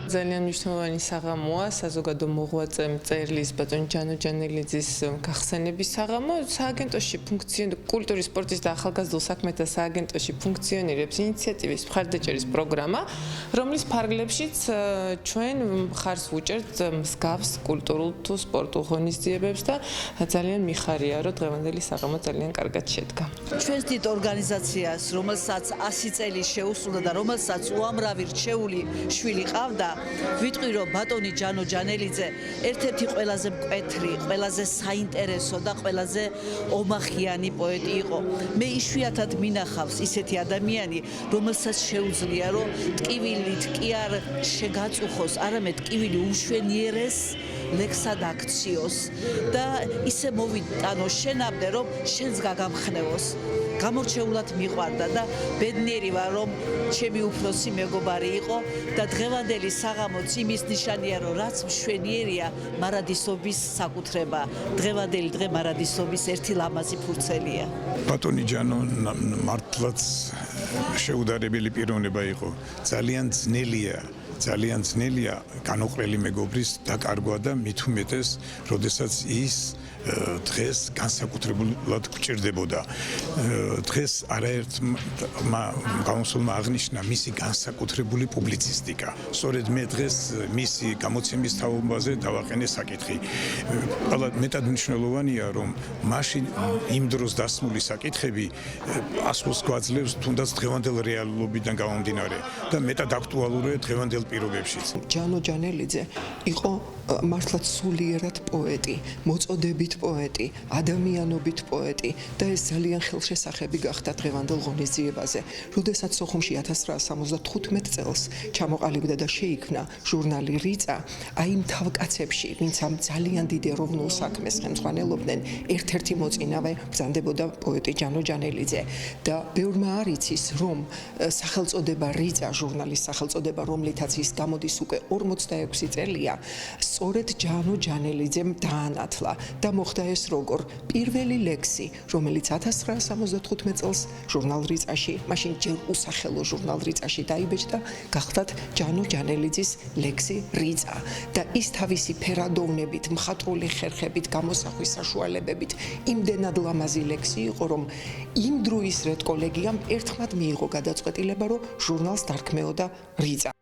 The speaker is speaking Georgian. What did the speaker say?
ძალიან მნიშვნელოვანი საღამოა საზოგადო მოღვაწე მწერლის ბატონ ჯანო ჯანელიძის გახსენების საღამო. სააგენტოში კულტურის, სპორტის და ახალგაზრდულ საქმეთა სააგენტოში ფუნქციონირებს ინიციატივის მხარდაჭერის პროგრამა, რომლის ფარგლებშიც ჩვენ მხარს ვუჭერთ მსგავს კულტურულ თუ სპორტულ ღონისძიებებს და ძალიან მიხარია, რომ დღევანდელი საღამო ძალიან კარგად შედგა. ჩვენს დიდ ორგანიზაციას, რომელსაც 100 წელი შეუსრულდა და რომელსაც უამრავი რჩეული შვილი ყავდა, ვიტყვი რომ ბატონი ჯანო ჯანელიძე ერთ-ერთი ყველაზე მკვეთრი, ყველაზე საინტერესო და ყველაზე ომახიანი პოეტი იყო. მე იშვიათად მინახავს ისეთი ადამიანი, რომელსაც შეუძლია რომ ტკივილით კი არ შეგაწუხოს, არამედ ტკივილი უშვენიერეს ლექსად აქციოს და ისე მოვიტანო შენამდე, რომ შენს გაგამხნევოს. გამორჩეულად მიყვარდა და ბედნიერი ვარ, რომ ჩემი უფროსი მეგობარი იყო და დღევანდელი საღამოც იმის ნიშანია, რომ რაც მშვენიერია, მარადისობის საკუთრება. დღევანდელი დღე მარადისობის ერთი ლამაზი ფურცელია. ბატონი ჯანო მართლაც შეუდარებელი პიროვნება იყო. ძალიან ძნელია განუყრელი მეგობრის დაკარგვა და მით უმეტეს, როდესაც ის დღეს განსაკუთრებულად გვჭირდებოდა. დღეს არაერთმა გამოსულმა აღნიშნა მისი განსაკუთრებული პუბლიცისტიკა. სწორედ მე დღეს მისი გამოცემის თაობაზე დავაყენე საკითხი. მეტად მნიშვნელოვანია, რომ მაშინ იმ დროს დასმული საკითხები ასულს გვაძლევს თუნდაც დღევანდელ რეალობიდან გამომდინარე და მეტად აქტუალურია დღევანდელ პირობებშიც. ჯანო ჯანელიძე იყო მართლაც სულიერად პოეტი, მოწოდებით პოეტი, ადამიანობით პოეტი და ეს ძალიან ხელშესახები გახდა დღევანდელ ღონისძიებაზე. როდესაც სოხუმში 1975 წელს ჩამოყალიბდა და შეიქმნა ჟურნალი რიწა, აი იმ თავკაცებში, ვინც ამ ძალიან დიდ ეროვნულ საქმეს ხელმძღვანელობდნენ, ერთ-ერთი მოწინავე ბრძანდებოდა პოეტი ჯანო ჯანელიძე და ბევრმა არ იცის, რომ სახელწოდება რიწა, ჟურნალის სახელწოდება, რომლითაც ის გამოდის უკვე 46 წელია, სწორედ ჯანო ჯანელიძემ დაანათლა და მოხდა ეს როგორ პირველი ლექსი, რომელიც 1975 წელს ჟურნალ რიწაში, მაშინ ჯერ usახელო ჟურნალ რიწაში დაიბეჭდა, გახლდათ ჯანო ჯანელიძის ლექსი რიწა და ის თავისი ფერადოვნებით, მხატვრული ხერხებით, გამოსახვის საშუალებებით იმდენად ლამაზი ლექსი იყო, რომ იმ დროის რედკოლეგიამ ერთხმად მიიღო გადაწყვეტილება, რომ ჟურნალს დარქმეოდა რიწა.